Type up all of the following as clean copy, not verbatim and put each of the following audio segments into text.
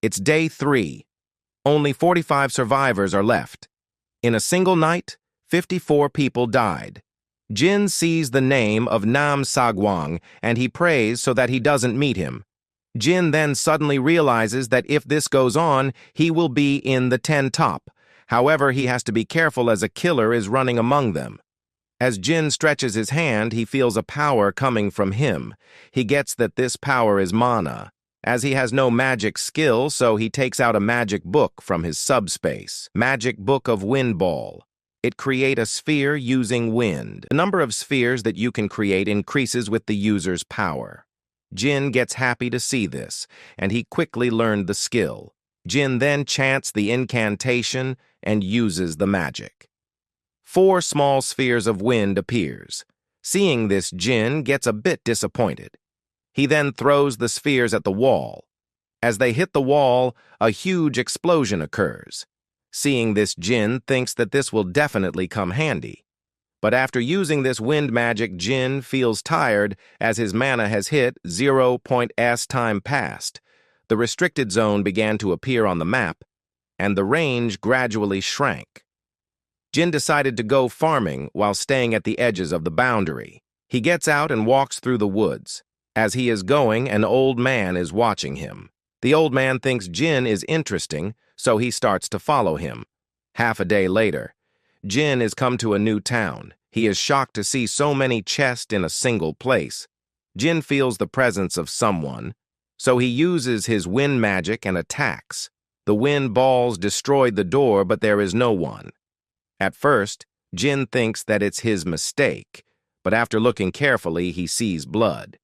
It's day 3. Only 45 survivors are left. In a single night, 54 people died. Jin sees the name of Nam Sagwang and he prays so that he doesn't meet him. Jin then suddenly realizes that if this goes on, he will be in the 10 top. However, he has to be careful as a killer is running among them. As Jin stretches his hand, he feels a power coming from him. He gets that this power is mana. As he has no magic skill, so he takes out a magic book from his subspace. Magic Book of Wind Ball. It creates a sphere using wind. The number of spheres that you can create increases with the user's power. Jin gets happy to see this, and he quickly learned the skill. Jin then chants the incantation and uses the magic. 4 small spheres of wind appears. Seeing this, Jin gets a bit disappointed. He then throws the spheres at the wall. As they hit the wall, a huge explosion occurs. Seeing this, Jin thinks that this will definitely come handy. But after using this wind magic, Jin feels tired as his mana has hit 0.s time passed. The restricted zone began to appear on the map, and the range gradually shrank. Jin decided to go farming while staying at the edges of the boundary. He gets out and walks through the woods. As he is going, an old man is watching him. The old man thinks Jin is interesting, so he starts to follow him. Half a day later, Jin has come to a new town. He is shocked to see so many chests in a single place. Jin feels the presence of someone, so he uses his wind magic and attacks. The wind balls destroyed the door, but there is no one. At first, Jin thinks that it's his mistake, but after looking carefully, he sees blood.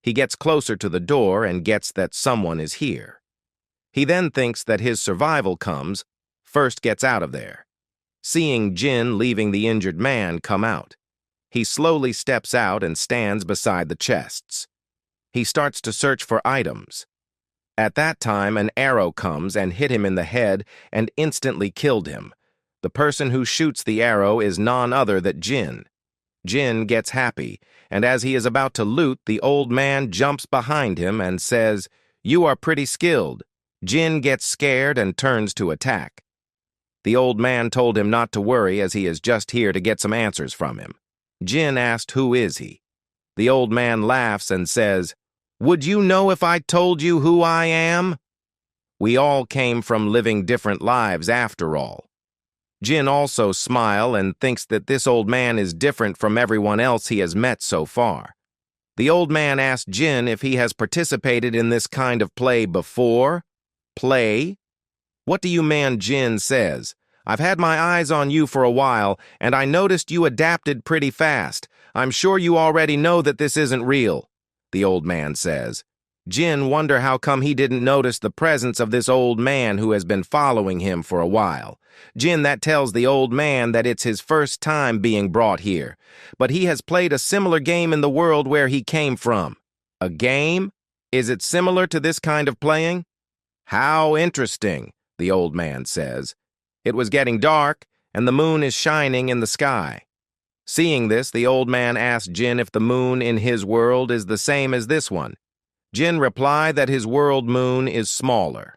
He gets closer to the door and gets that someone is here. He then thinks that his survival comes, first gets out of there. Seeing Jin leaving the injured man come out, he slowly steps out and stands beside the chests. He starts to search for items. At that time, an arrow comes and hit him in the head and instantly killed him. The person who shoots the arrow is none other than Jin. Jin gets happy, and as he is about to loot, the old man jumps behind him and says, "You are pretty skilled." Jin gets scared and turns to attack. The old man told him not to worry as he is just here to get some answers from him. Jin asked who is he. The old man laughs and says, "Would you know if I told you who I am? We all came from living different lives after all." Jin also smiles and thinks that this old man is different from everyone else he has met so far. The old man asks Jin if he has participated in this kind of play before. Play? What do you mean? Jin says. "I've had my eyes on you for a while, and I noticed you adapted pretty fast. I'm sure you already know that this isn't real," the old man says. Jin wonders how come he didn't notice the presence of this old man who has been following him for a while. Jin that tells the old man that it's his first time being brought here, but he has played a similar game in the world where he came from. A game? Is it similar to this kind of playing? How interesting, the old man says. It was getting dark, and the moon is shining in the sky. Seeing this, the old man asks Jin if the moon in his world is the same as this one. Jin replied that his world moon is smaller.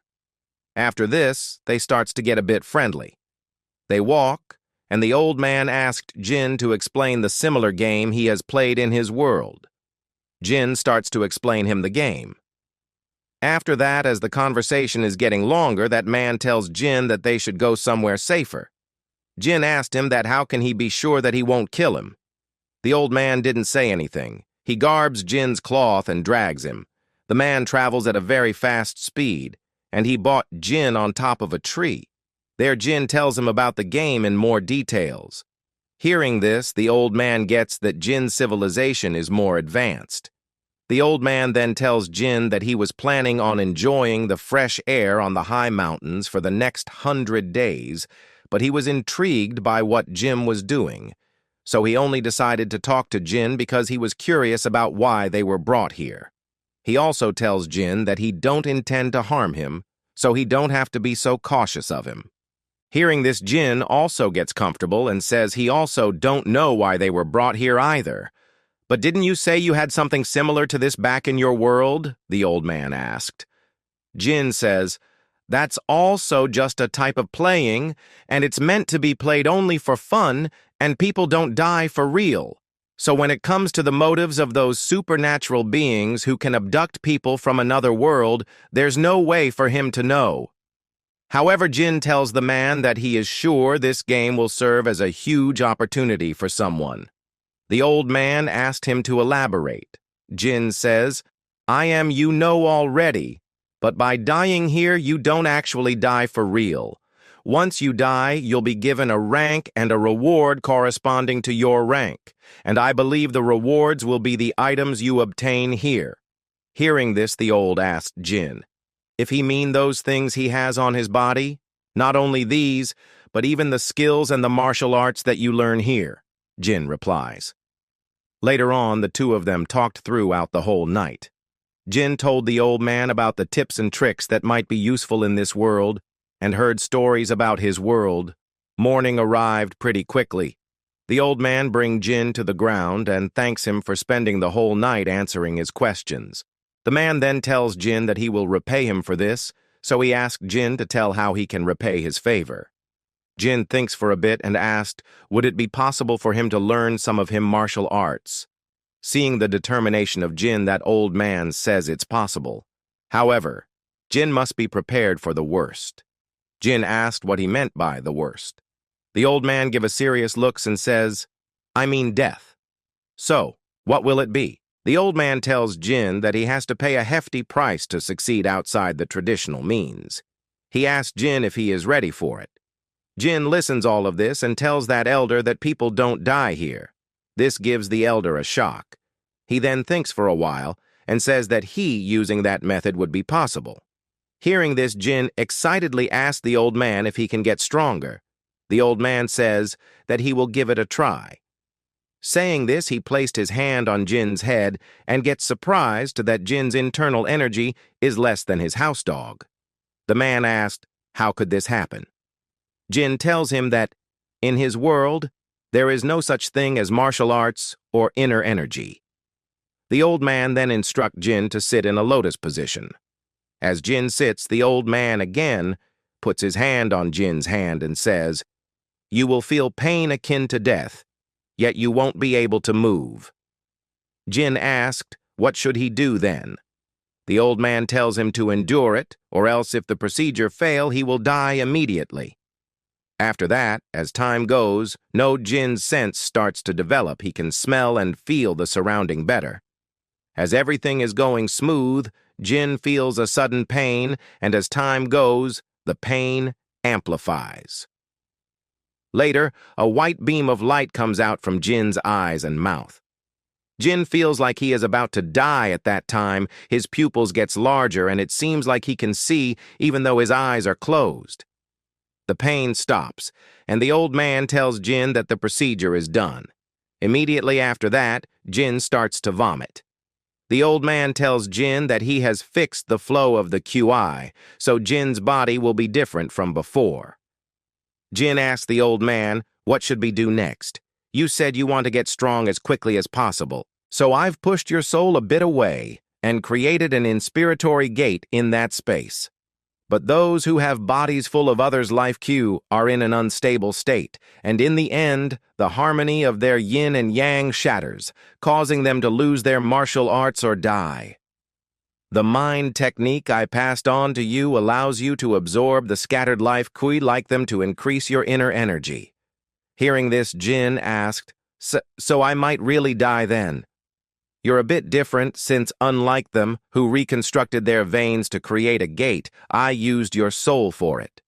After this, they starts to get a bit friendly. They walk, and the old man asked Jin to explain the similar game he has played in his world. Jin starts to explain him the game. After that, as the conversation is getting longer, that man tells Jin that they should go somewhere safer. Jin asked him that how can he be sure that he won't kill him. The old man didn't say anything. He garbs Jin's cloth and drags him. The man travels at a very fast speed, and he bought Jin on top of a tree. There Jin tells him about the game in more details. Hearing this, the old man gets that Jin's civilization is more advanced. The old man then tells Jin that he was planning on enjoying the fresh air on the high mountains for the next 100 days, but he was intrigued by what Jin was doing, so he only decided to talk to Jin because he was curious about why they were brought here. He also tells Jin that he don't intend to harm him, so he don't have to be so cautious of him. Hearing this, Jin also gets comfortable and says he also don't know why they were brought here either. "But didn't you say you had something similar to this back in your world?" the old man asked. Jin says, That's also just a type of playing, and it's meant to be played only for fun, and people don't die for real. So when it comes to the motives of those supernatural beings who can abduct people from another world, there's no way for him to know. However, Jin tells the man that he is sure this game will serve as a huge opportunity for someone. The old man asked him to elaborate. Jin says, "I am you know already, but by dying here you don't actually die for real. Once you die, you'll be given a rank and a reward corresponding to your rank, and I believe the rewards will be the items you obtain here." Hearing this, the old asked Jin if he mean those things he has on his body, not only these, but even the skills and the martial arts that you learn here. Jin replies. Later on, the two of them talked throughout the whole night. Jin told the old man about the tips and tricks that might be useful in this world, and heard stories about his world. Morning arrived pretty quickly. The old man brings Jin to the ground and thanks him for spending the whole night answering his questions. The man then tells Jin that he will repay him for this, so he asked Jin to tell how he can repay his favor. Jin thinks for a bit and asked, would it be possible for him to learn some of him martial arts? Seeing the determination of Jin, that old man says it's possible. However, Jin must be prepared for the worst. Jin asked what he meant by the worst. The old man gives a serious look and says, "I mean death." "So, what will it be?" The old man tells Jin that he has to pay a hefty price to succeed outside the traditional means. He asks Jin if he is ready for it. Jin listens all of this and tells that elder that people don't die here. This gives the elder a shock. He then thinks for a while and says that he using that method would be possible. Hearing this, Jin excitedly asks the old man if he can get stronger. The old man says that he will give it a try. Saying this, he placed his hand on Jin's head and gets surprised that Jin's internal energy is less than his house dog. The man asked, how could this happen? Jin tells him that, in his world, there is no such thing as martial arts or inner energy. The old man then instructs Jin to sit in a lotus position. As Jin sits, the old man again puts his hand on Jin's hand and says, "You will feel pain akin to death, yet you won't be able to move." Jin asked, what should he do then? The old man tells him to endure it, or else if the procedure fail, he will die immediately. After that, as time goes, Jin's sense starts to develop. He can smell and feel the surrounding better. As everything is going smooth, Jin feels a sudden pain, and as time goes, the pain amplifies. Later, a white beam of light comes out from Jin's eyes and mouth. Jin feels like he is about to die at that time. His pupils gets larger, and it seems like he can see even though his eyes are closed. The pain stops, and the old man tells Jin that the procedure is done. Immediately after that, Jin starts to vomit. The old man tells Jin that he has fixed the flow of the QI, so Jin's body will be different from before. Jin asks the old man, what should we do next? You said you want to get strong as quickly as possible, so I've pushed your soul a bit away and created an inspiratory gate in that space. But those who have bodies full of others' life Q are in an unstable state, and in the end, the harmony of their yin and yang shatters, causing them to lose their martial arts or die. The mind technique I passed on to you allows you to absorb the scattered life Kui like them to increase your inner energy. Hearing this, Jin asked, so I might really die then? You're a bit different since, unlike them, who reconstructed their veins to create a gate, I used your soul for it.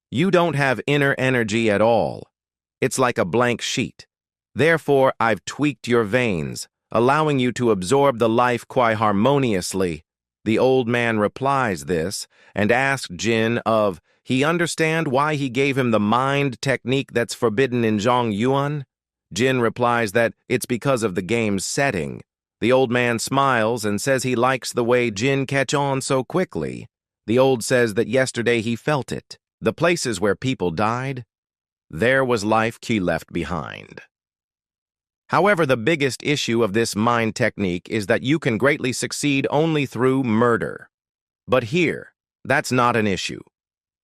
You don't have inner energy at all. It's like a blank sheet. Therefore, I've tweaked your veins, allowing you to absorb the life quite harmoniously. The old man replies this and asks Jin of, he understand why he gave him the mind technique that's forbidden in Zhongyuan? Jin replies that it's because of the game's setting. The old man smiles and says he likes the way Jin catch on so quickly. The old says that yesterday he felt it. The places where people died, there was life key left behind. However, the biggest issue of this mind technique is that you can greatly succeed only through murder. But here, that's not an issue.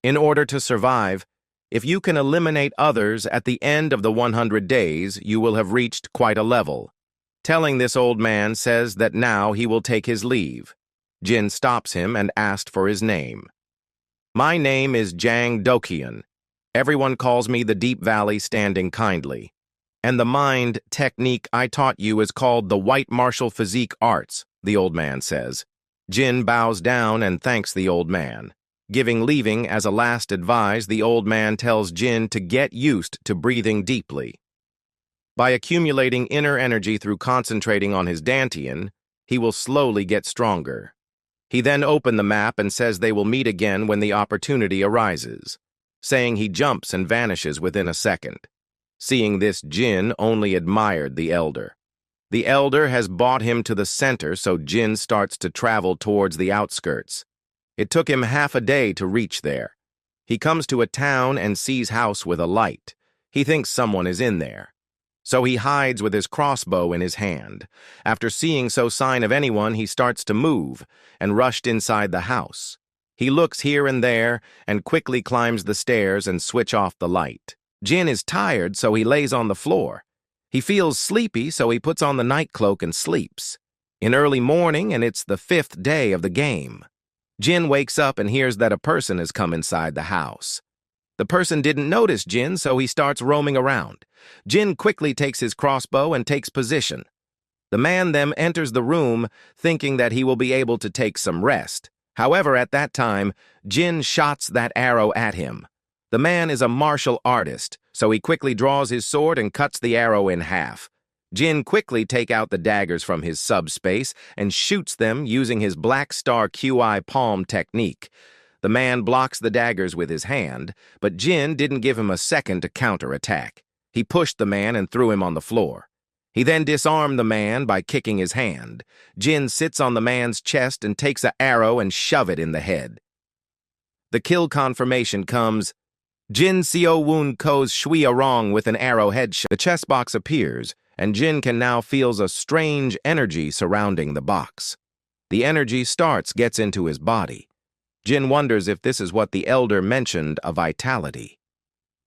In order to survive, if you can eliminate others at the end of the 100 days, you will have reached quite a level. Telling this old man says that now he will take his leave. Jin stops him and asks for his name. My name is Jang Dokyeon. Everyone calls me the Deep Valley Standing Kindly. And the mind technique I taught you is called the White Martial Physique Arts, the old man says. Jin bows down and thanks the old man. Giving leaving as a last advice, the old man tells Jin to get used to breathing deeply. By accumulating inner energy through concentrating on his dantian, he will slowly get stronger. He then opens the map and says they will meet again when the opportunity arises, saying he jumps and vanishes within a second. Seeing this, Jin only admired the elder. The elder has brought him to the center, so Jin starts to travel towards the outskirts. It took him half a day to reach there. He comes to a town and sees a house with a light. He thinks someone is in there. So he hides with his crossbow in his hand. After seeing no sign of anyone, he starts to move and rushed inside the house. He looks here and there and quickly climbs the stairs and switch off the light. Jin is tired, so he lays on the floor. He feels sleepy, so he puts on the night cloak and sleeps. In early morning, and it's the 5th day of the game. Jin wakes up and hears that a person has come inside the house. The person didn't notice Jin, so he starts roaming around. Jin quickly takes his crossbow and takes position. The man then enters the room, thinking that he will be able to take some rest. However, at that time, Jin shots that arrow at him. The man is a martial artist, so he quickly draws his sword and cuts the arrow in half. Jin quickly takes out the daggers from his subspace and shoots them using his Black Star QI palm technique. The man blocks the daggers with his hand, but Jin didn't give him a second to counterattack. He pushed the man and threw him on the floor. He then disarmed the man by kicking his hand. Jin sits on the man's chest and takes an arrow and shoves it in the head. The kill confirmation comes. Jin Seo Woon Ko's Shui Arong with an arrow headshot. The chest box appears, and Jin can now feels a strange energy surrounding the box. The energy gets into his body. Jin wonders if this is what the elder mentioned, a vitality.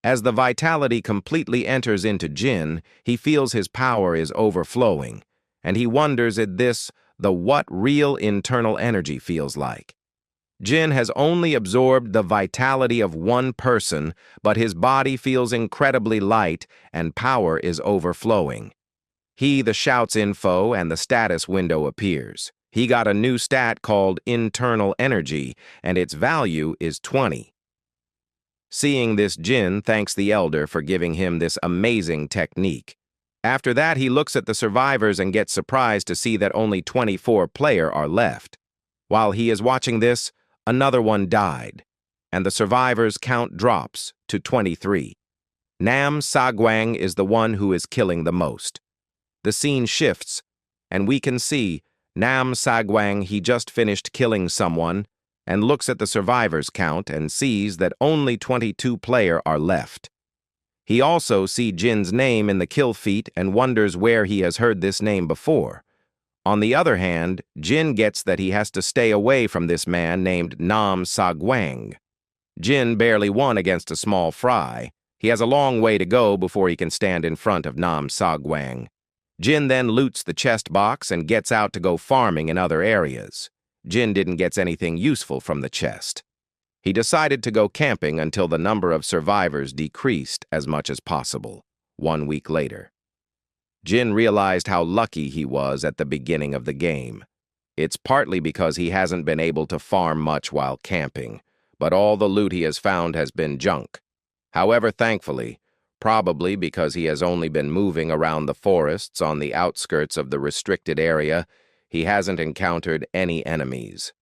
As the vitality completely enters into Jin, he feels his power is overflowing, and he wonders at this, what real internal energy feels like. Jin has only absorbed the vitality of one person, but his body feels incredibly light and power is overflowing. He shouts info and the status window appears. He got a new stat called internal energy, and its value is 20. Seeing this, Jin thanks the elder for giving him this amazing technique. After that, he looks at the survivors and gets surprised to see that only 24 players are left. While he is watching this, another one died, and the survivors' count drops to 23. Nam Sagwang is the one who is killing the most. The scene shifts, and we can see Nam Sagwang, he just finished killing someone, and looks at the survivors' count and sees that only 22 players are left. He also sees Jin's name in the kill feat and wonders where he has heard this name before. On the other hand, Jin gets that he has to stay away from this man named Nam Sagwang. Jin barely won against a small fry. He has a long way to go before he can stand in front of Nam Sagwang. Jin then loots the chest box and gets out to go farming in other areas. Jin didn't get anything useful from the chest. He decided to go camping until the number of survivors decreased as much as possible. 1 week later, Jin realized how lucky he was at the beginning of the game. It's partly because he hasn't been able to farm much while camping, but all the loot he has found has been junk. However, thankfully, probably because he has only been moving around the forests on the outskirts of the restricted area, he hasn't encountered any enemies.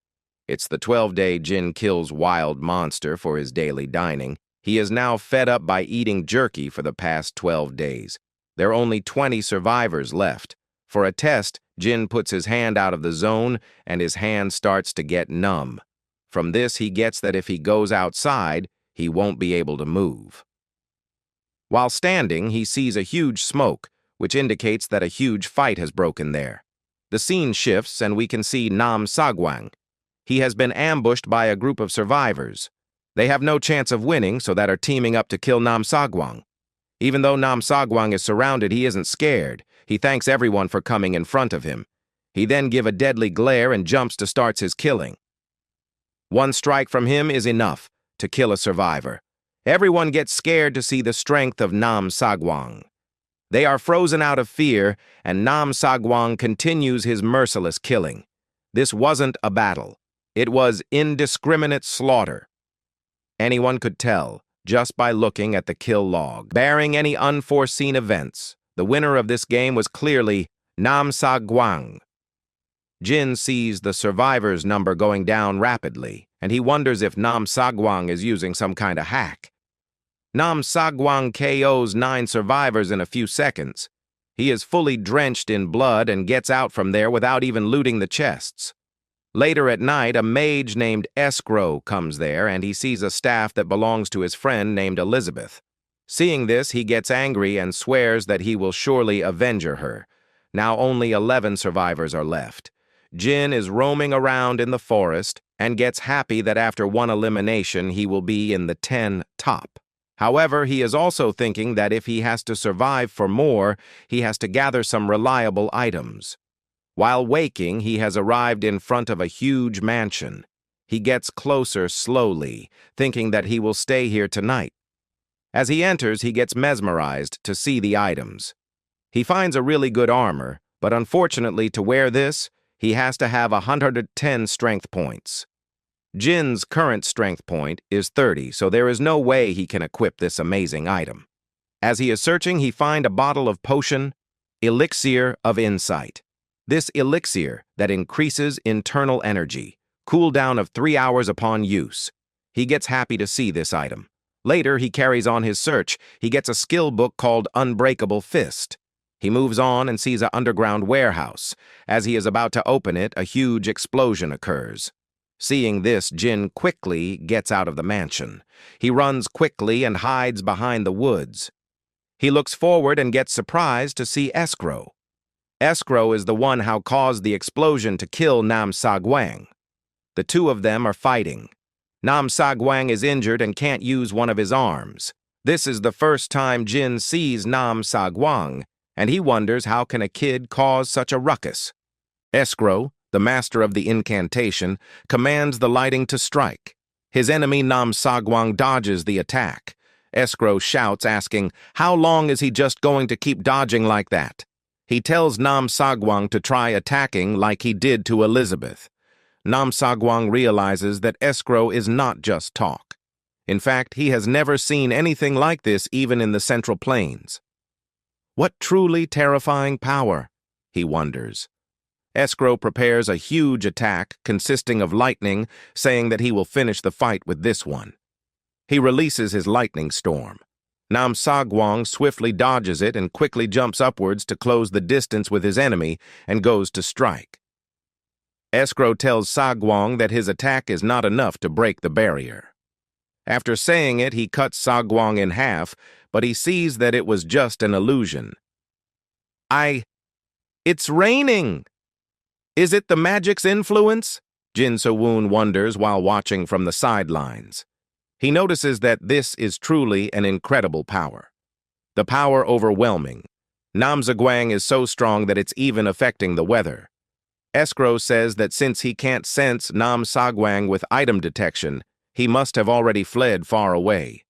It's the 12-day Jin kills wild monster for his daily dining. He is now fed up by eating jerky for the past 12 days. There are only 20 survivors left. For a test, Jin puts his hand out of the zone and his hand starts to get numb. From this, he gets that if he goes outside, he won't be able to move. While standing, he sees a huge smoke, which indicates that a huge fight has broken there. The scene shifts and we can see Nam Sagwang. He has been ambushed by a group of survivors. They have no chance of winning, so that are teaming up to kill Nam Sagwang. Even though Nam Sagwang is surrounded, he isn't scared. He thanks everyone for coming in front of him. He then gives a deadly glare and jumps to start his killing. One strike from him is enough to kill a survivor. Everyone gets scared to see the strength of Nam Sagwang. They are frozen out of fear, and Nam Sagwang continues his merciless killing. This wasn't a battle. It was indiscriminate slaughter. Anyone could tell just by looking at the kill log. Barring any unforeseen events, the winner of this game was clearly Nam Sagwang. Jin sees the survivors' number going down rapidly, and he wonders if Nam Sagwang is using some kind of hack. Nam Sagwang KOs 9 survivors in a few seconds. He is fully drenched in blood and gets out from there without even looting the chests. Later at night, a mage named Escrow comes there, and he sees a staff that belongs to his friend named Elizabeth. Seeing this, he gets angry and swears that he will surely avenge her. Now only 11 survivors are left. Jin is roaming around in the forest and gets happy that after one elimination, he will be in the 10 top. However, he is also thinking that if he has to survive for more, he has to gather some reliable items. While waking, he has arrived in front of a huge mansion. He gets closer slowly, thinking that he will stay here tonight. As he enters, he gets mesmerized to see the items. He finds a really good armor, but unfortunately to wear this, he has to have 110 strength points. Jin's current strength point is 30, so there is no way he can equip this amazing item. As he is searching, he finds a bottle of potion, Elixir of Insight. This elixir that increases internal energy, cooldown of 3 hours upon use. He gets happy to see this item. Later, he carries on his search. He gets a skill book called Unbreakable Fist. He moves on and sees an underground warehouse. As he is about to open it, a huge explosion occurs. Seeing this, Jin quickly gets out of the mansion. He runs quickly and hides behind the woods. He looks forward and gets surprised to see Escrow. Escrow is the one who caused the explosion to kill Nam Sagwang. The two of them are fighting. Nam Sagwang is injured and can't use one of his arms. This is the first time Jin sees Nam Sagwang, and he wonders how can a kid cause such a ruckus. Escrow, the master of the incantation, commands the lighting to strike. His enemy Nam Sagwang dodges the attack. Escrow shouts, asking, how long is he just going to keep dodging like that? He tells Nam Sagwang to try attacking like he did to Elizabeth. Nam Sagwang realizes that Escrow is not just talk. In fact, he has never seen anything like this even in the Central Plains. What truly terrifying power, he wonders. Escrow prepares a huge attack consisting of lightning, saying that he will finish the fight with this one. He releases his lightning storm. Nam Sagwang swiftly dodges it and quickly jumps upwards to close the distance with his enemy and goes to strike. Escrow tells Sagwang that his attack is not enough to break the barrier. After saying it, he cuts Sagwang in half, but he sees that it was just an illusion. It's raining! Is it the magic's influence? Jin So-woon wonders while watching from the sidelines. He notices that this is truly an incredible power. The power overwhelming. Nam Sagwang is so strong that it's even affecting the weather. Escrow says that since he can't sense Nam Sagwang with item detection, he must have already fled far away.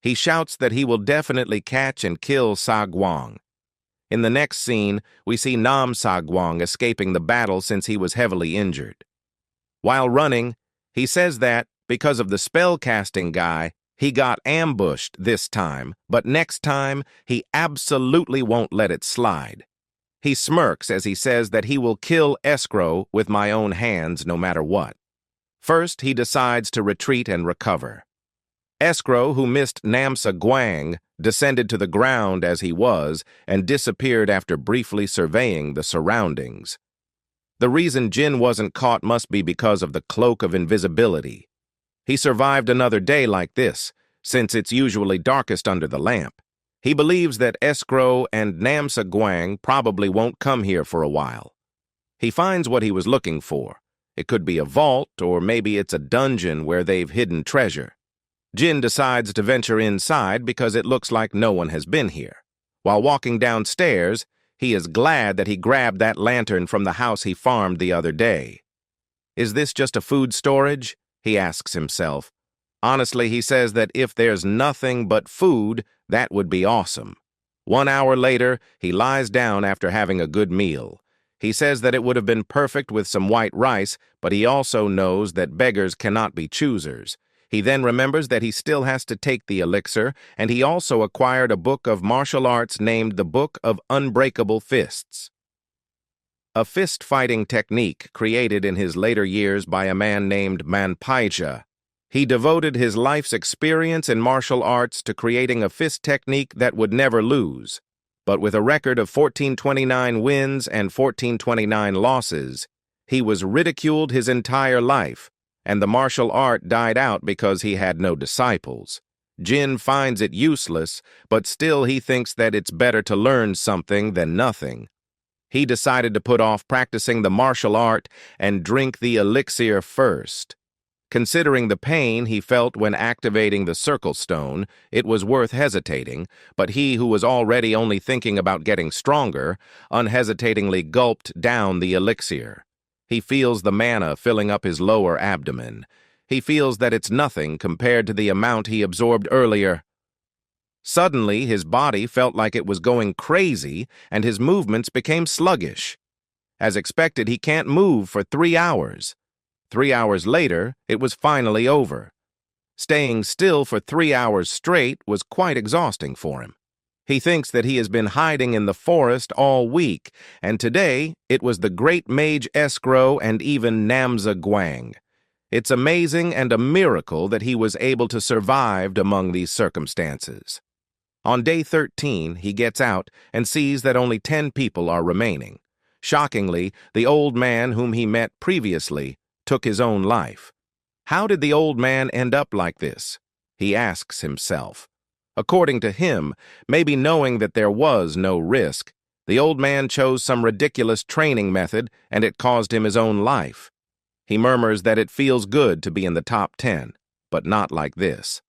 He shouts that he will definitely catch and kill Sagwang. In the next scene, we see Nam Sagwang escaping the battle since he was heavily injured. While running, he says that, because of the spell-casting guy, he got ambushed this time, but next time, he absolutely won't let it slide. He smirks as he says that he will kill Escrow with my own hands no matter what. First, he decides to retreat and recover. Escrow, who missed Nam Sagwang, descended to the ground as he was and disappeared after briefly surveying the surroundings. The reason Jin wasn't caught must be because of the cloak of invisibility. He survived another day like this, since it's usually darkest under the lamp. He believes that Escrow and Nam Sagwang probably won't come here for a while. He finds what he was looking for. It could be a vault, or maybe it's a dungeon where they've hidden treasure. Jin decides to venture inside because it looks like no one has bin here. While walking downstairs, he is glad that he grabbed that lantern from the house he farmed the other day. Is this just a food storage? He asks himself. Honestly, he says that if there's nothing but food, that would be awesome. 1 hour later, he lies down after having a good meal. He says that it would have been perfect with some white rice, but he also knows that beggars cannot be choosers. He then remembers that he still has to take the elixir, and he also acquired a book of martial arts named the Book of Unbreakable Fists. A fist-fighting technique created in his later years by a man named Manhwa. He devoted his life's experience in martial arts to creating a fist technique that would never lose. But with a record of 1429 wins and 1429 losses, he was ridiculed his entire life, and the martial art died out because he had no disciples. Jin finds it useless, but still he thinks that it's better to learn something than nothing. He decided to put off practicing the martial art and drink the elixir first. Considering the pain he felt when activating the circle stone, it was worth hesitating, but he who was already only thinking about getting stronger, unhesitatingly gulped down the elixir. He feels the mana filling up his lower abdomen. He feels that it's nothing compared to the amount he absorbed earlier. Suddenly, his body felt like it was going crazy, and his movements became sluggish. As expected, he can't move for 3 hours. 3 hours later, it was finally over. Staying still for 3 hours straight was quite exhausting for him. He thinks that he has been hiding in the forest all week, and today it was the great mage Escrow and even Namza Guang. It's amazing and a miracle that he was able to survive among these circumstances. On day 13, he gets out and sees that only 10 people are remaining. Shockingly, the old man whom he met previously took his own life. How did the old man end up like this? He asks himself. According to him, maybe knowing that there was no risk, the old man chose some ridiculous training method and it caused him his own life. He murmurs that it feels good to be in the top 10, but not like this.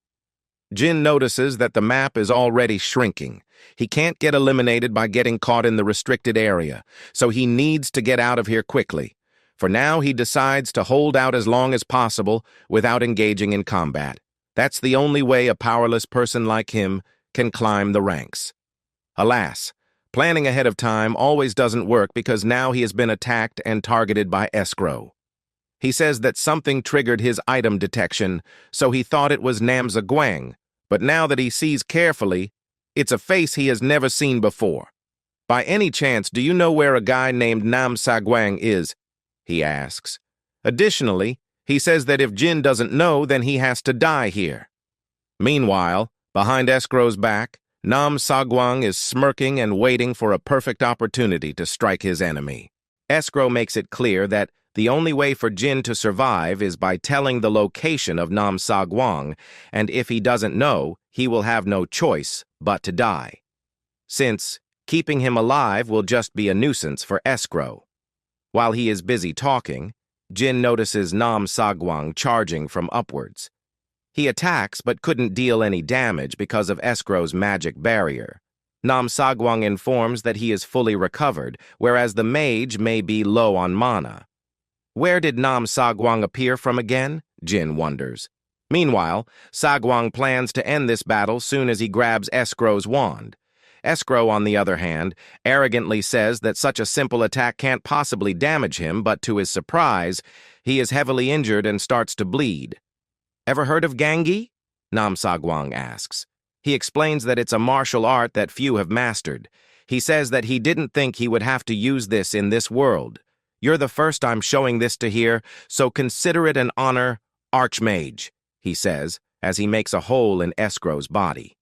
Jin notices that the map is already shrinking. He can't get eliminated by getting caught in the restricted area, so he needs to get out of here quickly. For now, he decides to hold out as long as possible without engaging in combat. That's the only way a powerless person like him can climb the ranks. Alas, planning ahead of time always doesn't work because now he has been attacked and targeted by Escrow. He says that something triggered his item detection, so he thought it was Namza Guang, but now that he sees carefully, it's a face he has never seen before. By any chance, do you know where a guy named Namza Guang is? He asks. Additionally, he says that if Jin doesn't know, then he has to die here. Meanwhile, behind Escrow's back, Nam Sagwang is smirking and waiting for a perfect opportunity to strike his enemy. Escrow makes it clear that the only way for Jin to survive is by telling the location of Nam Sagwang, and if he doesn't know, he will have no choice but to die. Since keeping him alive will just be a nuisance for Escrow. While he is busy talking, Jin notices Nam Sagwang charging from upwards. He attacks but couldn't deal any damage because of Escrow's magic barrier. Nam Sagwang informs that he is fully recovered, whereas the mage may be low on mana. Where did Nam Sagwang appear from again? Jin wonders. Meanwhile, Sagwang plans to end this battle soon as he grabs Escrow's wand. Escrow, on the other hand, arrogantly says that such a simple attack can't possibly damage him, but to his surprise, he is heavily injured and starts to bleed. Ever heard of Gangi? Nam Sagwang asks. He explains that it's a martial art that few have mastered. He says that he didn't think he would have to use this in this world. You're the first I'm showing this to here, so consider it an honor, Archmage, he says, as he makes a hole in Escrow's body.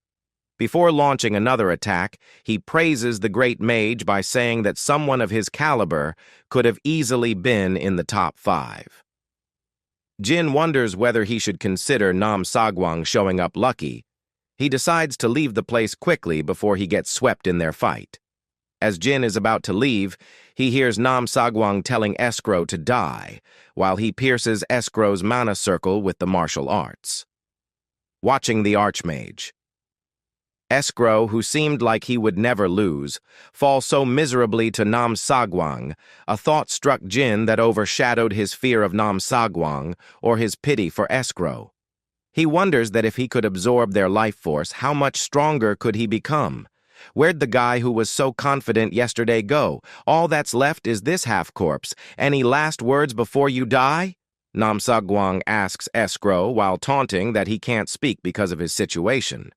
Before launching another attack, he praises the great mage by saying that someone of his caliber could have easily been in the top 5. Jin wonders whether he should consider Nam Sagwang showing up lucky. He decides to leave the place quickly before he gets swept in their fight. As Jin is about to leave, he hears Nam Sagwang telling Escrow to die, while he pierces Escrow's mana circle with the martial arts. watching the Archmage. Escrow, who seemed like he would never lose, fall so miserably to Nam Sagwang, a thought struck Jin that overshadowed his fear of Nam Sagwang or his pity for Escrow. He wonders that if he could absorb their life force, how much stronger could he become? Where'd the guy who was so confident yesterday go? All that's left is this half-corpse. Any last words before you die? Nam Sagwang asks Escrow while taunting that he can't speak because of his situation.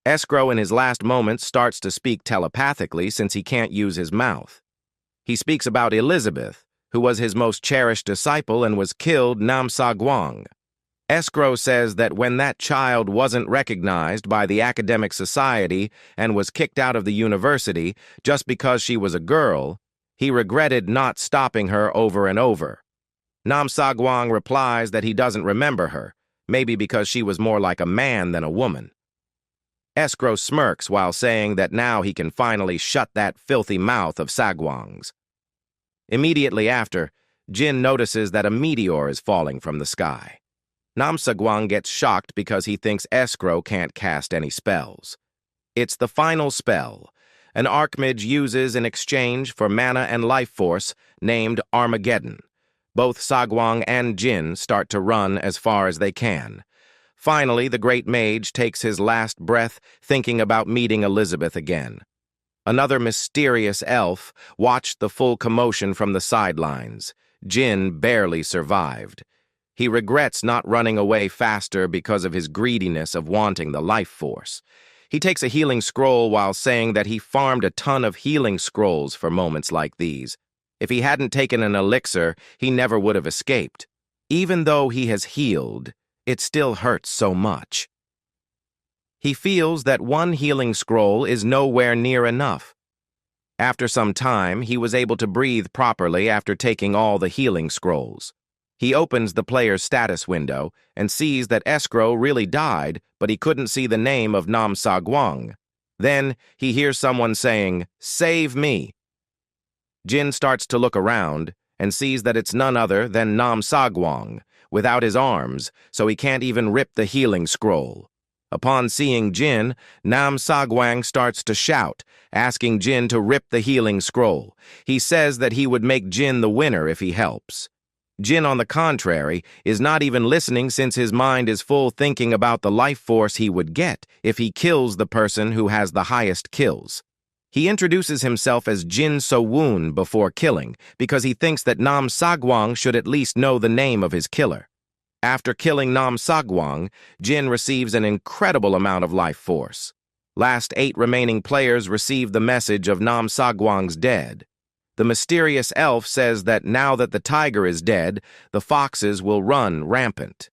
Escrow in his last moments starts to speak telepathically since he can't use his mouth. He speaks about Elizabeth, who was his most cherished disciple and was killed Nam Sagwang. Escrow says that when that child wasn't recognized by the academic society and was kicked out of the university just because she was a girl, he regretted not stopping her over and over. Nam Sagwang replies that he doesn't remember her, maybe because she was more like a man than a woman. Escrow smirks while saying that now he can finally shut that filthy mouth of Sagwang's. Immediately after, Jin notices that a meteor is falling from the sky. Nam Sagwang gets shocked because he thinks Escrow can't cast any spells. It's the final spell, an Archmage uses in exchange for mana and life force named Armageddon. Both Sagwang and Jin start to run as far as they can. Finally, the great mage takes his last breath thinking about meeting Elizabeth again. Another mysterious elf watched the full commotion from the sidelines. Jin barely survived. He regrets not running away faster because of his greediness of wanting the life force. He takes a healing scroll while saying that he farmed a ton of healing scrolls for moments like these. If he hadn't taken an elixir, he never would have escaped. Even though he has healed, it still hurts so much. He feels that one healing scroll is nowhere near enough. After some time, he was able to breathe properly after taking all the healing scrolls. He opens the player's status window and sees that Escrow really died, but he couldn't see the name of Nam Sagwang. Then he hears someone saying, "Save me." Jin starts to look around and sees that it's none other than Nam Sagwang, without his arms, so he can't even rip the healing scroll. Upon seeing Jin, Nam Sagwang starts to shout, asking Jin to rip the healing scroll. He says that he would make Jin the winner if he helps. Jin, on the contrary, is not even listening since his mind is full thinking about the life force he would get if he kills the person who has the highest kills. He introduces himself as Jin So-woon before killing because he thinks that Nam Sagwang should at least know the name of his killer. After killing Nam Sagwang, Jin receives an incredible amount of life force. Last 8 remaining players receive the message of Nam Sagwang's dead. The mysterious elf says that now that the tiger is dead, the foxes will run rampant.